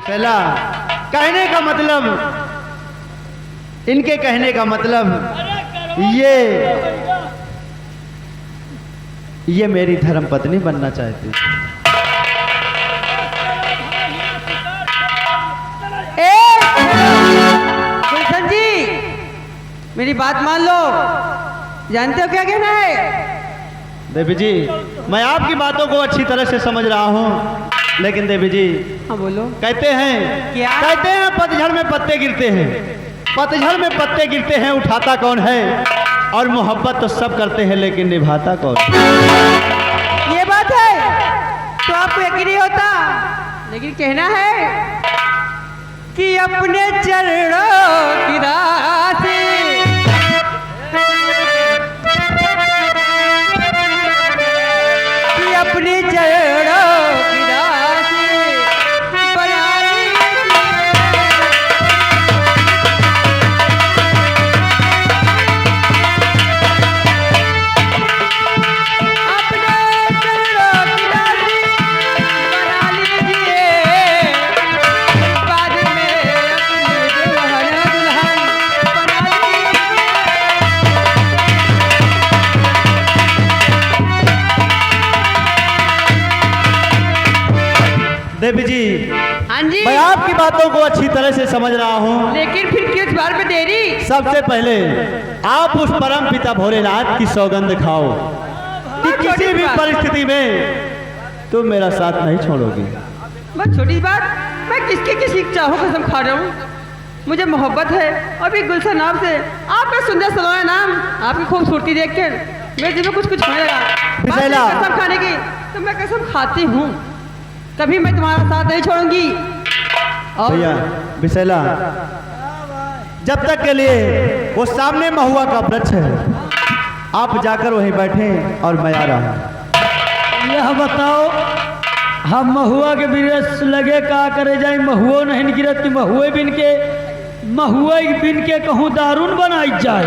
पहला कहने का मतलब, इनके कहने का मतलब ये मेरी धर्म पत्नी बनना चाहती। गुलशन जी, मेरी बात मान लो। जानते हो क्या कहना है? देवी जी, मैं आपकी बातों को अच्छी तरह से समझ रहा हूँ, लेकिन देवी जी। हाँ बोलो। कहते हैं क्या? कहते हैं पतझड़ में पत्ते गिरते हैं, पतझड़ में पत्ते गिरते हैं, उठाता कौन है? और मोहब्बत तो सब करते हैं, लेकिन निभाता कौन? ये बात है तो आपको यकीन नहीं होता, लेकिन कहना है कि अपने चरणों की राशि अपने चरणों की राशि बना लीजिए, बाद में अपने दुल्हन बना देवी जी, हाँ जी, मैं आपकी बातों को अच्छी तरह से समझ रहा हूँ, लेकिन फिर किस बार पे देरी? सबसे पहले आप उस परम पिता भोलेनाथ की सौगंध खाओ कि किसी भी परिस्थिति में तुम मेरा साथ नहीं छोड़ोगी। बस छोटी बात, मैं किसकी किसी चाहों कसम खा रहा हूँ। मुझे मोहब्बत है अभी गुलशन आपसे। आपका सुंदर सलोना नाम, आपकी खूबसूरती देखकर मेरे दिल में कुछ कुछ होने लगा। बात है कसम खाने की, तो मैं कसम खाती हूँ, कभी मैं तुम्हारा साथ नहीं छोड़ूंगी। भैया बिसेला, जब तक के लिए वो सामने महुआ का वृक्ष है, आप जाकर वहीं बैठे और मैं आ रहा हूँ। यह बताओ, हम महुआ के वृक्ष लगे का करे जाए? महुओ नहीं गिरत कि महुए बिन के कहूँ दारुण बनाई जाए।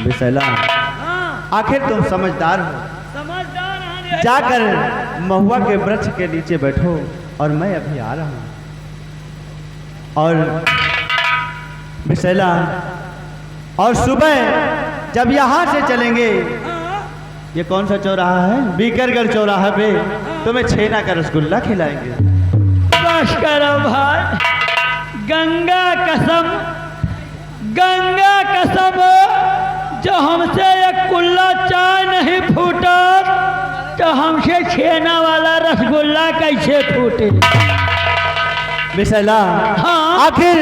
बिसेला, आखिर तुम समझदार हो, जाकर महुआ के वृक्ष के नीचे बैठो और मैं अभी आ रहा हूँ। और बिसेला, और सुबह जब यहाँ से चलेंगे, ये कौन सा चौराहा है? बीकरगढ़ चौराहा पे तुम्हें छेना का रसगुल्ला खिलाएंगे। बस करो भाई, गंगा कसम जो हमसे एक कुल्ला चाय नहीं फूटा, तो हमसे छेना वाला रसगुल्ला कैसे फूटे? बिसेला, हाँ, आखिर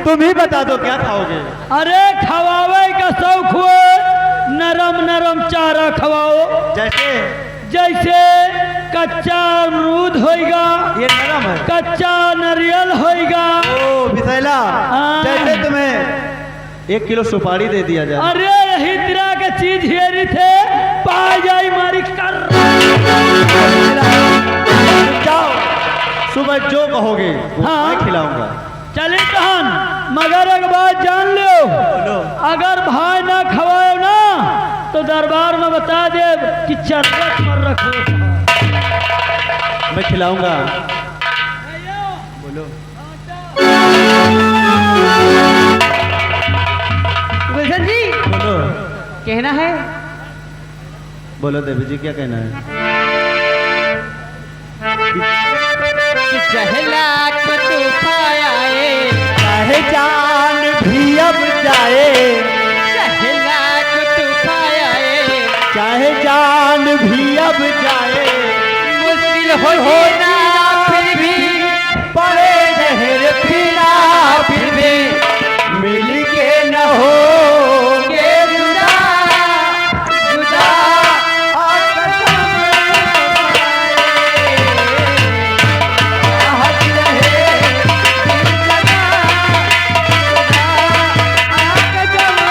तुम ही बता दो क्या खाओगे? अरे खवावे का शौक हुए, नरम नरम चारा खवाओ। जैसे कच्चा अमरूद होएगा, ये नरम है। कच्चा नारियल होएगा। ओ बिसेला, हाँ। जैसे तुम्हें 1 किलो सुपारी दे दिया जाए। अरे यही तरह के चीज हेरी थे, पा जाई मारी कर। जाओ, सुबह जो कहोगे वो हाँ। मैं खिलाऊंगा। चले तहन, मगर एक बात जान लो, अगर भाई ना खवाओ ना तो दरबार में बता दे कि चरकट पर रखो। मैं खिलाऊंगा। बोलो। गुलशन जी, बोलो। कहना है? बोलो देवी जी, क्या कहना है? चहला को तूफान आए, चाहे जान भी अब जाए, चहला को तूफान आए, चाहे जान भी अब जाए, मुश्किल हो ना फिर भी, पड़े जहर पीना फिर भी, मिल के न होंगे जुदा, जुदा और कसम आहट रहे दिल लगा, आग जमा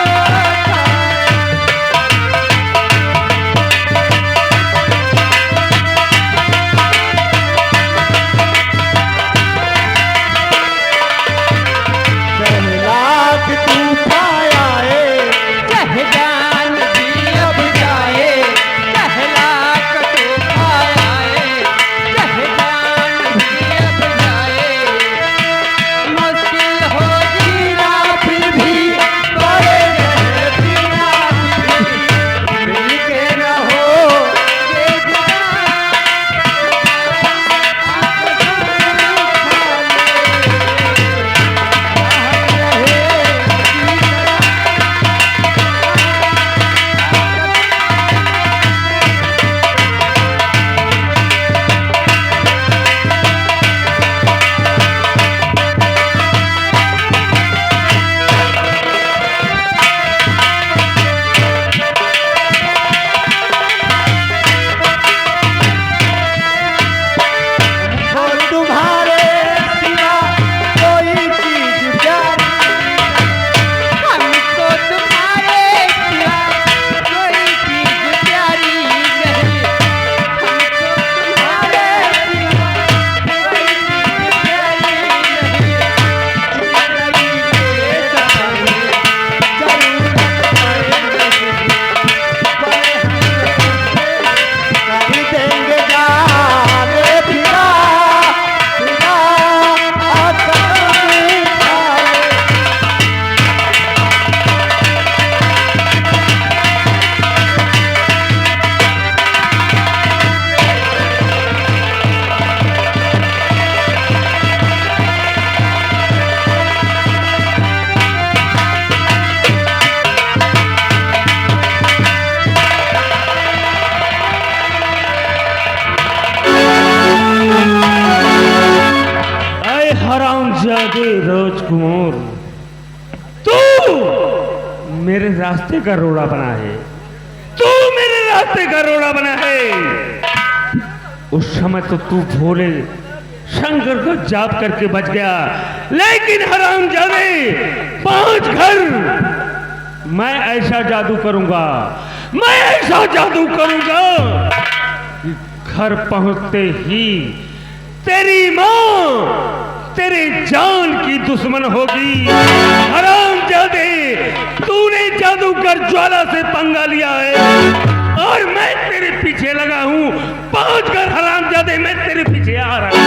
साहबजादे राजकुमार, तू मेरे रास्ते का रोड़ा बना है, तू मेरे रास्ते का रोड़ा बना है। उस समय तो तू भोले शंकर को जाप करके बच गया, लेकिन हरामजादे 5 घर मैं ऐसा जादू करूंगा, मैं ऐसा जादू करूंगा कि घर पहुंचते ही तेरी मां तेरे जान की दुश्मन होगी। हरामजादे, तूने जादू कर ज्वाला से पंगा लिया है और मैं तेरे पीछे लगा हूं। 5 घर हरामजादे, मैं तेरे पीछे आ रहा हूं।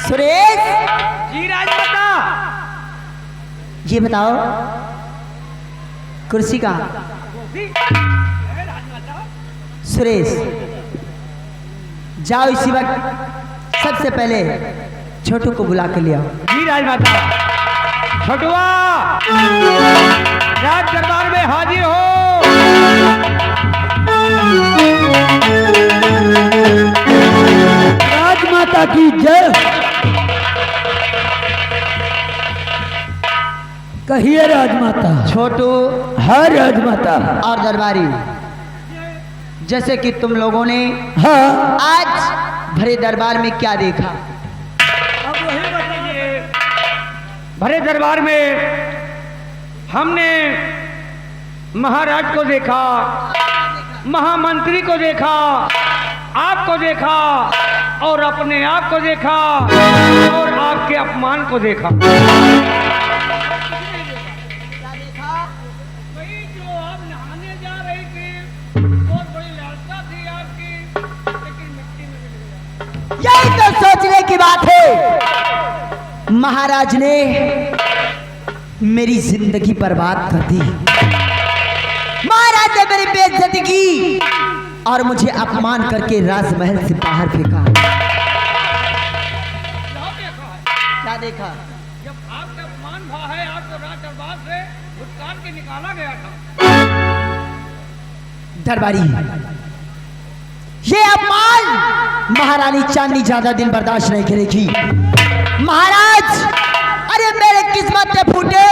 सुरेश, जी राजमाता। ये बताओ कुर्सी कहाँ? सुरेश, जाओ इसी वक्त सबसे पहले छोटू को बुला के ले आओ। जी राजमाता। छोटुआ, राज दरबार में हाजिर हो। राजमाता की जय। कहिए राजमाता। छोटू हाँ राजमाता। और दरबारी, जैसे कि तुम लोगों ने हाँ, आज भरे दरबार में क्या देखा? अब वही बताइए। भरे दरबार में हमने महाराज को देखा, महामंत्री को देखा, आपको देखा और अपने आप को देखा और आपके अपमान को देखा। वही जो आप नहाने जा रही थी, बहुत बड़ी लालसा थी आपकी, लेकिन मिट्टी में मिल गया। यही तो सोचने की बात है। महाराज ने मेरी जिंदगी बर्बाद कर दी, महाराज ने मेरी बेइज्जती की और मुझे अपमान करके राजमहल से बाहर फेंका। क्या देखा? जब आपका अपमान हुआ है, आपको राज दरबार से भुटकार के निकाला गया था। दरबारी, ये अपमान महारानी चांदनी ज्यादा दिन बर्दाश्त नहीं करेगी। महाराज, अरे मेरे किस्मत ने फूटे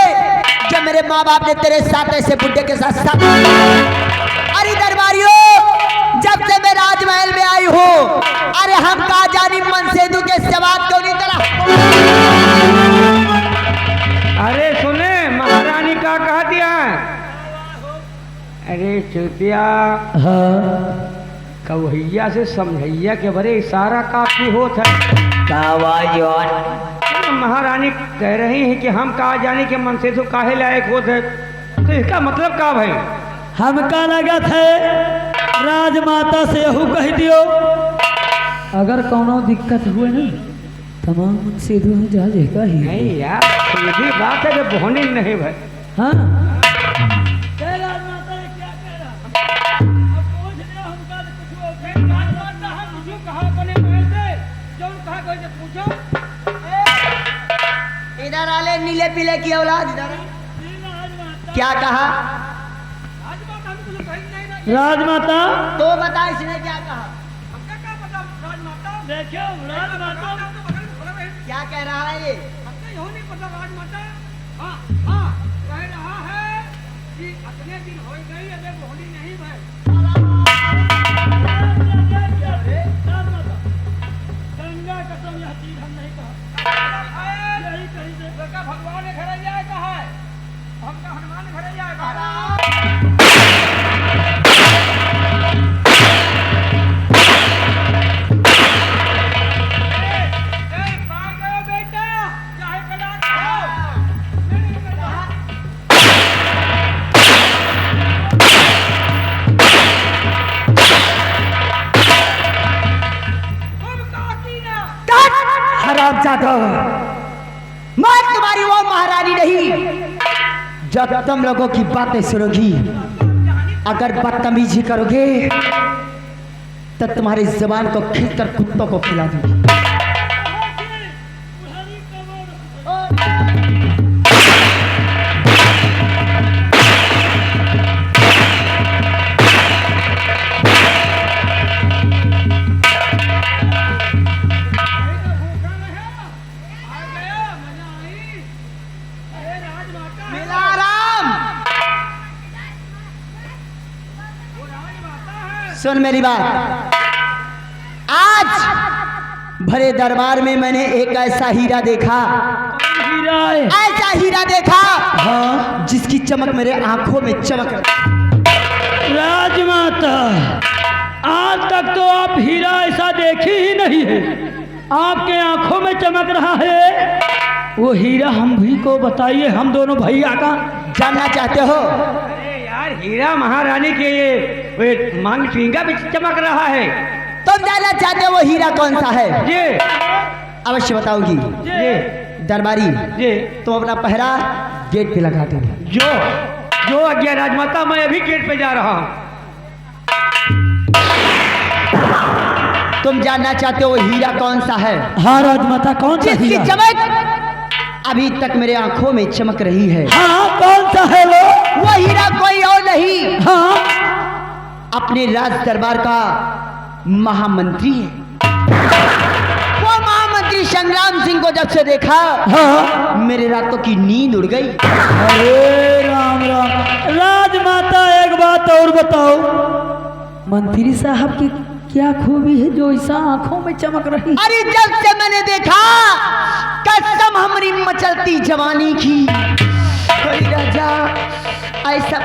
जब मेरे माँ बाप ने तेरे साथ ऐसे बुड्ढे के साथ साथ। अरे दरबारियों, जब से मैं राजमहल में आई हूँ, अरे हम कहा जानी मनसेदू के सवाल क्यों नहीं करा? अरे सुने, महारानी का कह दिया है। अरे चुतिया, हाँ, कवैया से समझैया के बड़े इशारा काफी होता है। महारानी कह रही है कि हम कहा जाने के मन से तो काहे लायक होते, तो इसका मतलब का भाई? हमका लगत है राजमाता से यहू कह दियो, अगर कोनो दिक्कत हुए ना तमाम मुझसे दूर जा जाएगा ही। नहीं यार, सीधी बात है कि बोहनी नहीं भाई। हाँ, राजमाता ने क्या कह रहा? अब पूछ लिया हमका तो कुछ हो गया। राजमाता हम मुझे कहा बने महल से, जो कहा कोई से पूछो। इधर आले नीले पीले की औलाद, इधर क्या कहा? राजमाता तो बता, इसने क्या कहा? देखो राजमाता क्या कह रहा है ये? कह रहा है कि अगले दिन हो गई, अबे बोहनी नहीं भाई। गंगा कसम यह चीज हम नहीं कहा, यही कहीं से भगवान ने घर जाए कहा है, हमका हनुमान ने घर जाए कहा है। हरामजादा, मैं तुम्हारी वो महारानी नहीं जो तुम लोगों की बातें सुनोगी। अगर बदतमीजी करोगे तो तुम्हारी जबान को खींचकर कुत्तों को खिला दूंगी। सुन मेरी बात। आज भरे दरबार में मैंने एक ऐसा हीरा देखा, हीरा है। ऐसा हीरा देखा हाँ जिसकी चमक मेरे आंखों में चमक रही। राजमाता, आज तक तो आप हीरा ऐसा देखी ही नहीं है, आपके आंखों में चमक रहा है। वो हीरा हम भी को बताइए, हम दोनों भैया का। जानना चाहते हो? अरे यार, हीरा महारानी के ये मांग टींगा भी चमक रहा है। तुम जानना चाहते हो वो हीरा कौन सा है? ये अवश्य बताऊंगी। ये दरबारी, ये तुम अपना पहरा गेट पे लगा दो। जो आज्ञा राजमाता, मैं अभी गेट पे जा रहा हूँ। तुम जानना चाहते हो वो हीरा कौन सा है? हाँ राजमाता, कौन सा जिसकी हीरा? चमक अभी तक मेरे आंखों में चमक रही है। हाँ, कौन सा है वो? वो हीरा कोई और नहीं, हाँ, अपने राज दरबार का महामंत्री है। वो महामंत्री संग्राम सिंह को जब से देखा, हाँ। मेरे रातों की नींद उड़ गई। अरे राम राम। राजमाता, एक बात और बताओ, मंत्री साहब की क्या खूबी है जो ऐसा आंखों में चमक रही? अरे जब से मैंने देखा, कसम हमारी मचलती जवानी की, कोई राजा ऐसा।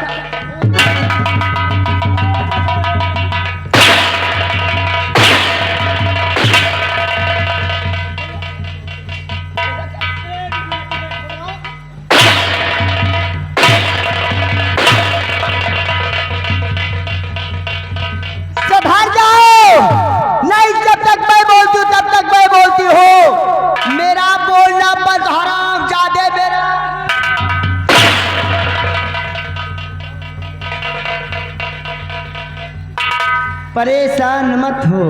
सुधार जाओ, नहीं जब तक मैं बोलती हूँ तब तक मैं बोलती हूँ। मेरा बोलना बंद, हराम जादे मेरा। परेशान मत हो,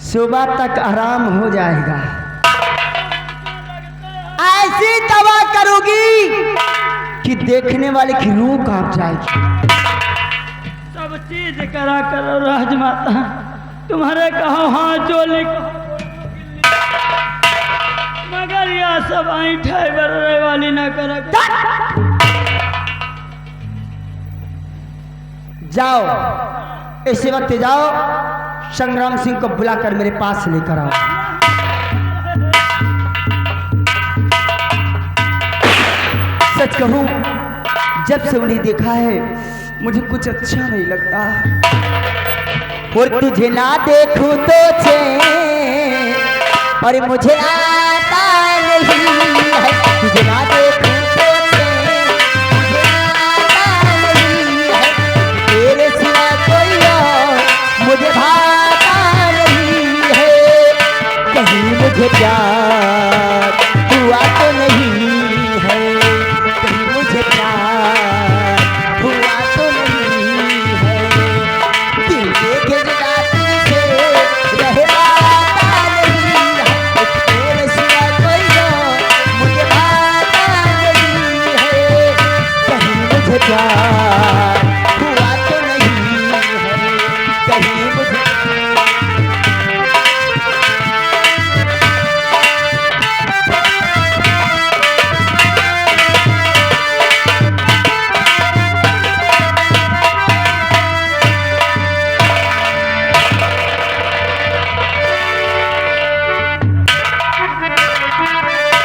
सुबह तक आराम हो जाएगा। ऐसी दवा करोगी कि देखने वाले की रूह कांप जाएगी। सब चीज करा करो राजमाता, तुम्हारे कहो हाथ जो लिख, मगर यह सब ऐठा बर्रे वाली ना करा। जाओ, इसी वक्त जाओ, संग्राम सिंह को बुलाकर मेरे पास लेकर आओ। सच कहूं, जब से उन्हें देखा है मुझे कुछ अच्छा नहीं लगता। और तुझे ना देखूं तो चैन, और मुझे आता नहीं है। तुझे ना देखूं तो चैन, मुझे आता नहीं है। तेरे सिवा कोई और मुझे भाता नहीं है। कहीं मुझे प्यार हुआ तो नहीं है, कहीं मुझे प्यार हुआ तो नहीं है। दिल के गिरदात से रह पाता नहीं है। तेरे सिवा कोई और मुझे भाता नहीं है। कहीं मुझे प्यार हुआ तो नहीं है, कहीं मुझे।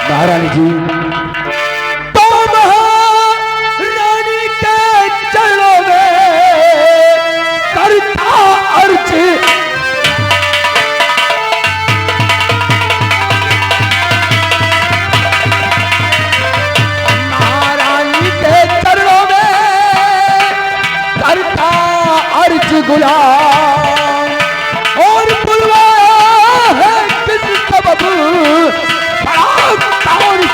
महारानी जी, तुम रानी के चरणों में करता अर्ज। महारानी के चरणों में करता अर्ज गुलाम, और बुलवाया है किस सबब और महारानी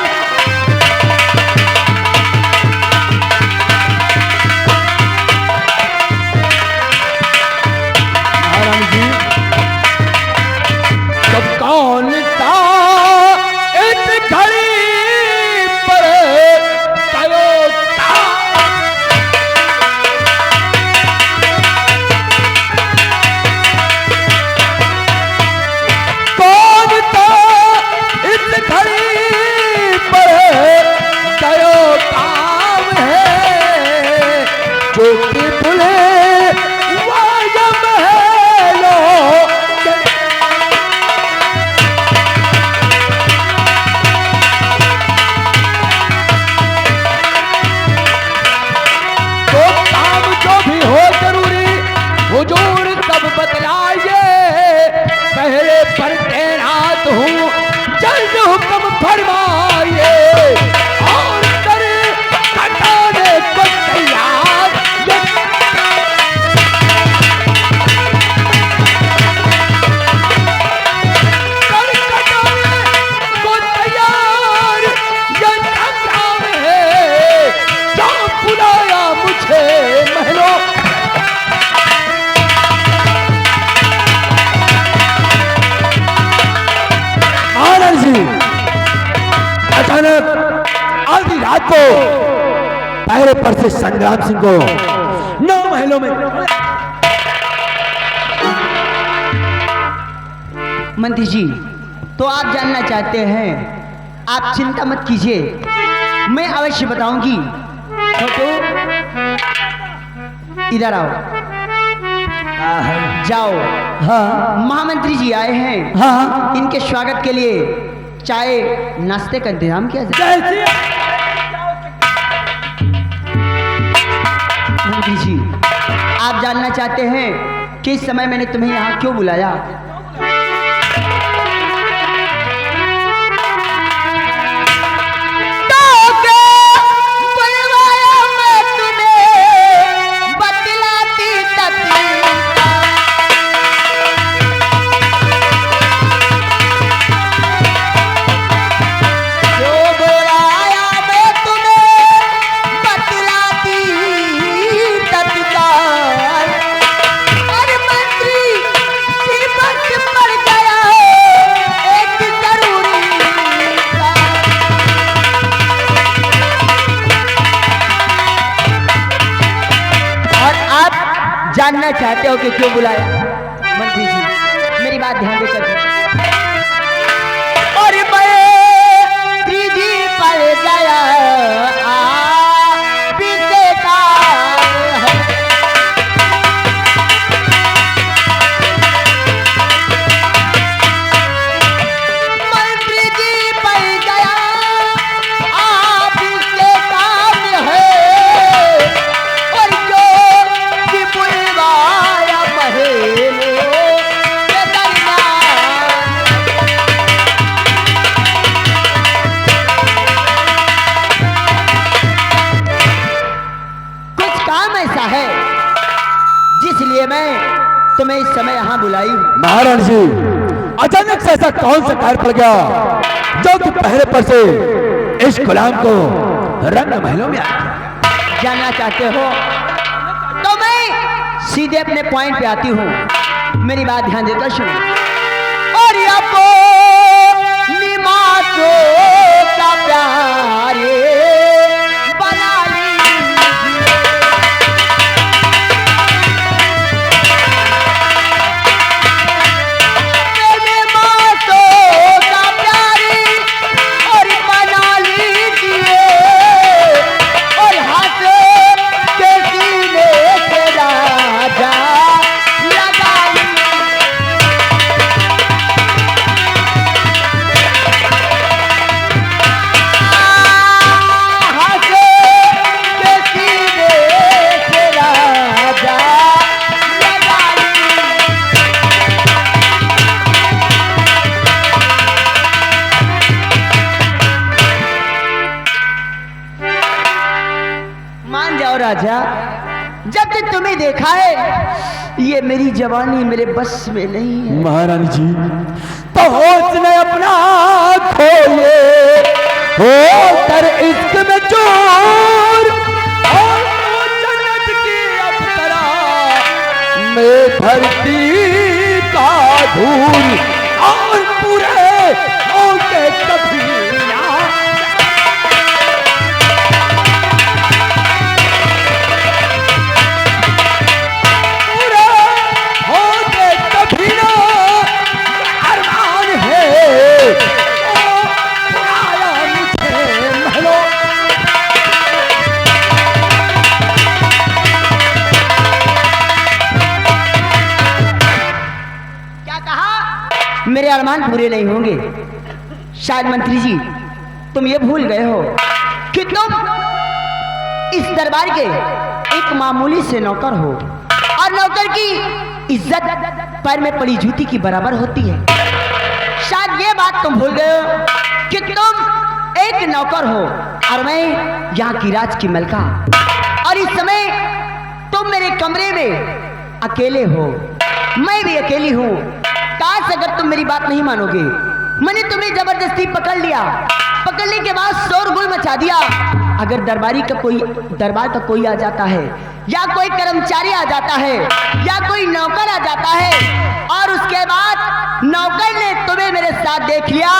जी, तो कौन था इस घड़ी पर तयोता? कौन था इस घड़ी पर तयोता है, जो कि भूले वायम आपको पहले पर से संग्राम सिंह को 9 महलों में। मंत्री जी, तो आप जानना चाहते हैं, आप चिंता मत कीजिए, मैं अवश्य बताऊंगी। छोटू, इधर आओ। जाओ। हाँ महामंत्री जी आए हैं, हाँ इनके स्वागत के लिए चाय नाश्ते का इंतजाम किया जाए। कैसे? मंत्री जी, आप जानना चाहते हैं कि इस समय मैंने तुम्हें यहाँ क्यों बुलाया? जानना चाहते हो कि क्यों बुलाया? मंत्री जी, मेरी बात ध्यान देकर और मंत्री जी पर गया तुम्हें इस समय यहाँ बुलाई हूँ। महाराज जी, अचानक से ऐसा कौन सा कार्य पड़ गया जो कि पहले पर से इस गुलाम को रंग महलों में आ गया? जानना चाहते हो तो मैं सीधे अपने पॉइंट पे आती हूँ, मेरी बात ध्यान देकर सुनो। और निमातो का प्यारे बना राजा, जब से तुम्हें देखा है ये मेरी जवानी मेरे बस में नहीं है। महारानी जी, तो होश ने अपना खोए हो कर इश्क में चोर और जन्नत की अप्सरा में धरती का धूल और पूरे होके कभी मेरे अरमान पूरे नहीं होंगे। शायद मंत्री जी तुम ये भूल गए हो कि तुम इस दरबार के एक मामूली से नौकर हो और नौकर की इज्जत पैर में पड़ी जूती की बराबर होती है। शायद ये बात तुम भूल गए हो कि तुम एक नौकर हो और मैं यहाँ की राज की मलका, और इस समय तुम मेरे कमरे में अकेले हो, मैं भी अकेली हूँ। काश अगर तुम मेरी बात नहीं मानोगे, मैंने तुम्हें जबरदस्ती पकड़ लिया, पकड़ने के बाद शोरगुल मचा दिया अगर दरबार का कोई आ जाता है, या कोई कर्मचारी आ जाता है, या कोई नौकर आ जाता है, और उसके बाद नौकर ने तुम्हें मेरे साथ देख लिया,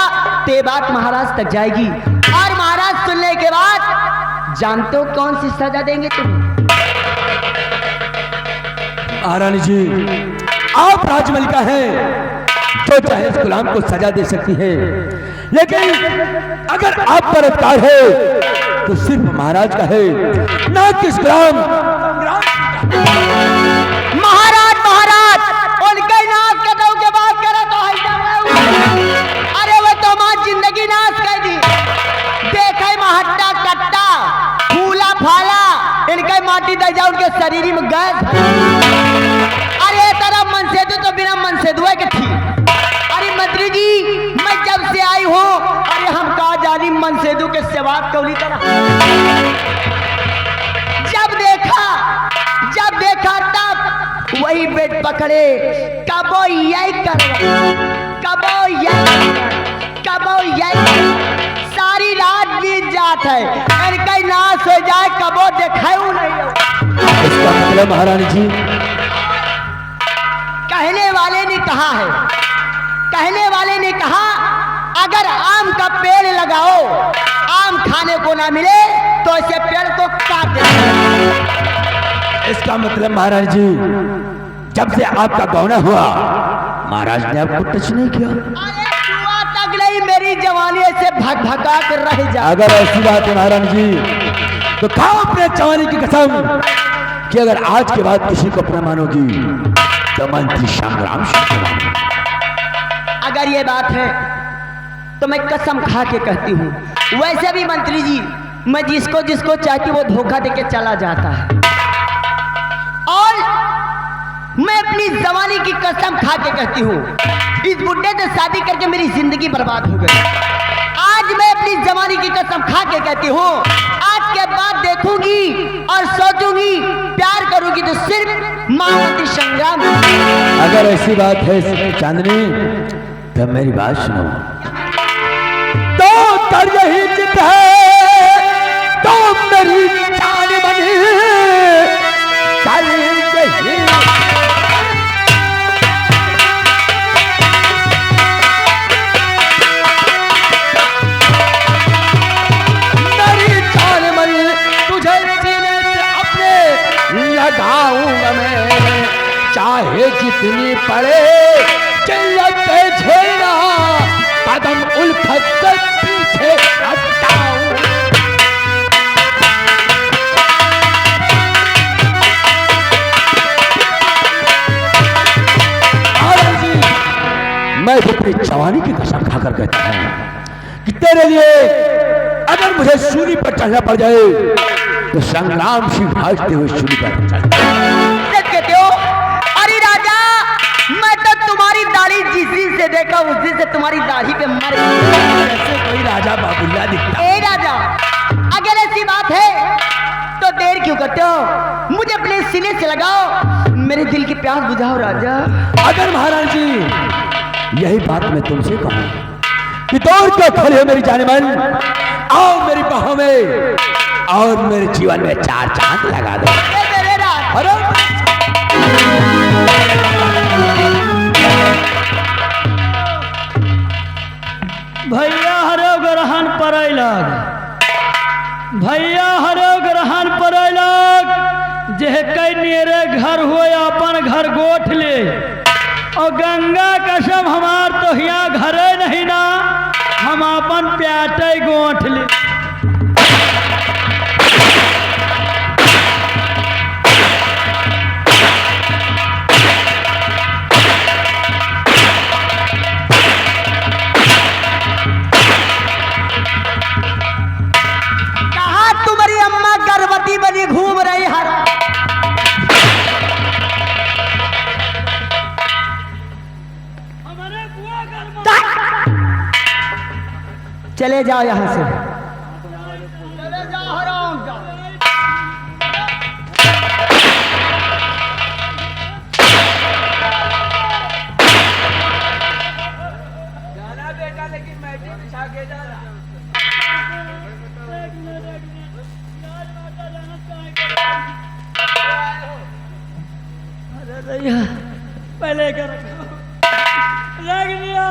तो ये बात महाराज तक जाएगी, और महाराज सुनने के बाद जानते हो कौन सी सजा देंगे तुम? महारानी जी, आप राजमलिका हैं, जो चाहे इस गुलाम को सजा दे सकती है, लेकिन अगर आप पर अधिकार है तो सिर्फ महाराज का है, ना कि इस गुलाम। महाराज उनके नाश कदम के बात करा तो अरे वो तो मां जिंदगी नाश कर दी, देखे महट्टा कट्टा फूला फाला, इनके माटी दे जाओ उनके शरीर में गैस। अरे तेरा मन से तो बिना मन से दुआ के थी। अरे मंत्री जी, मैं जब से आई हूँ, अरे हम कहा जानी मन से दू के सेवाब कौली तरह, जब देखा तब वही बेट पकड़े, कबो यही करवा, कबो यही, सारी रात बीत जात है, इनका नाश हो जाए, कबो देखाऊ नहीं। इसका मतलब महारानी जी, कहने वाले ने कहा अगर आम का पेड़ लगाओ, आम खाने को ना मिले तो इसे पेड़ को काट दे। इसका मतलब महाराज जी, जब से आपका गौना हुआ, महाराज ने आपको टच नहीं किया। अरे जुआ तक नहीं, मेरी जवानी ऐसे भगा कर रह जा। अगर ऐसी बात है महाराज जी, तो खाओ अपने जवानी की कसम कि अगर आज के बाद किसी को अपना मानोगी तो मंत्री संग्राम सिंह। अगर ये बात है तो मैं कसम खा के कहती हूँ, वैसे भी मंत्री जी, मैं जिसको चाहती वो धोखा देके चला जाता है, और मैं अपनी जवानी की कसम खा के कहती हूँ, इस बुड्ढे से शादी करके मेरी जिंदगी बर्बाद हो गई। आज मैं अपनी जवानी की कसम खा के कहती हूँ, आज के बाद देखूंगी और सोचूंगी, प्यार करूंगी तो सिर्फ महामंत्री संग्राम। अगर ऐसी बात है चांदनी, तो मेरी बात सुनो, तो कर यही जिद है, तो मेरी जान बनी चल गई। मेरी जान बनी, तुझे सीने से अपने लगाऊंगा मैं, चाहे जितनी पड़े चिल्लत झेलना, कदम उल्फत से पीछे हटाऊं। मैं अपनी जवानी की कसम खाकर कहता हूं कि तेरे लिए अगर मुझे सूली पर चढ़ना पड़ जाए तो संग्राम सिंह भाजते हुए सूली पर चढ़। कहते हो अरे राजा, मैं तो तुम्हारी दाढ़ी जिस दिन से देखा उस दिन से तुम्हारी दाढ़ी पे मर ऐसे कोई राजा बाबुल्ला दिखता। ए राजा, अगर ऐसी बात है तो देर क्यों करते हो, मुझे अपने सीने से लगाओ, मेरे दिल की प्यास बुझाओ राजा। अगर महाराज जी यही बात मैं तुमसे कहूं कि दौड़ कर खड़े हो मेरी जाने मन, आओ मेरी बाहों में और मेरे जीवन में चार चांद लगा दो। अरे भैया हरो ग्रहण परैलक, भैया हरो ग्रहण परैलक, जे कई मेरे घर हुए अपन घर गोठ ले, और गंगा कसम हमार तो यहाँ घरे नहीं ना, हम अपन प्याटे गोठ ले। कहा तुम्हारी अम्मा गर्भवती बनी घूम रही हर। चले जाओ यहां से, चले जाओ हराम जाओ। जाना बेटा, लेकिन मैं बिछा के जाना। भैया पहले कर लग लिया।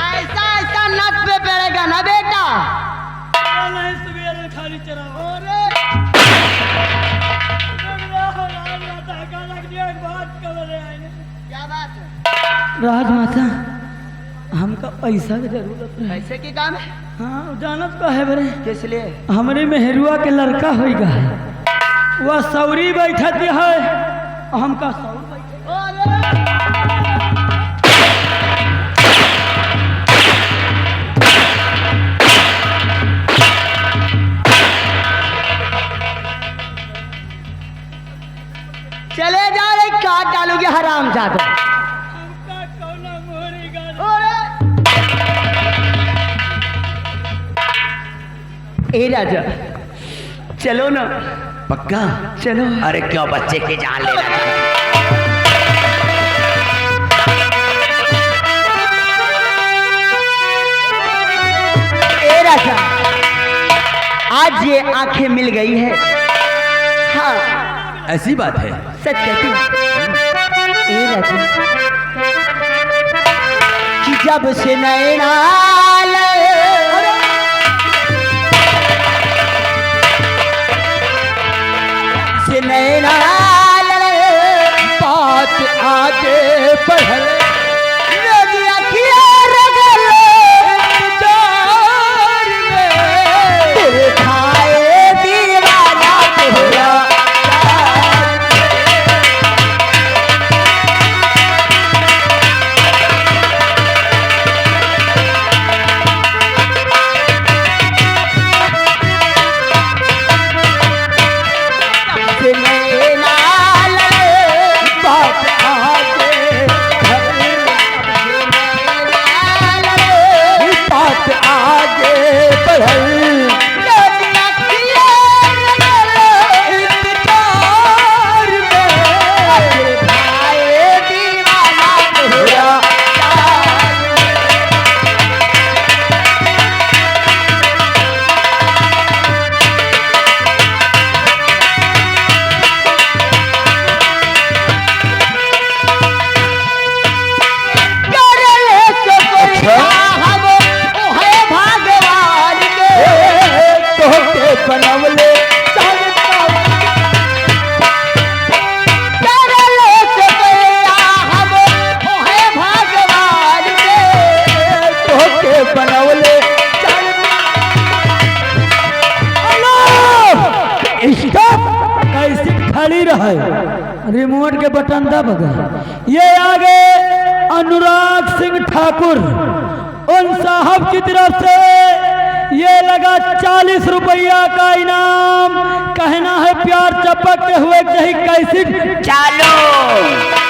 ऐसा ऐसा नक पे पड़ेगा ना बेटा। नहीं सुबह खाली चरा क्या बात है? राजमाता हमका पैसा की जरूरत है। पैसे की काम है? हाँ जानत का है बरे किस लिए? हमारे मेहरुआ के लड़का होगा है वह सौरी बैठत है हमका सौर चले जा रे काट डालोगे हराम जादू। ए राजा चलो ना। पक्का? चलो। अरे क्यों बच्चे की जान लेना चाहते? ए राजा आज ये आंखें मिल गई है। हाँ ऐसी बात है? सच कहती हूँ। ए राजा कि जब से नैना से नैना बात आगे बढ़ खड़ी रहे रिमोट के बटन दब गए। ये आगे अनुराग सिंह ठाकुर उन साहब की तरफ से ये लगा 40 रुपया का इनाम। कहना है प्यार चपकते हुए कहीं कैसी चालो।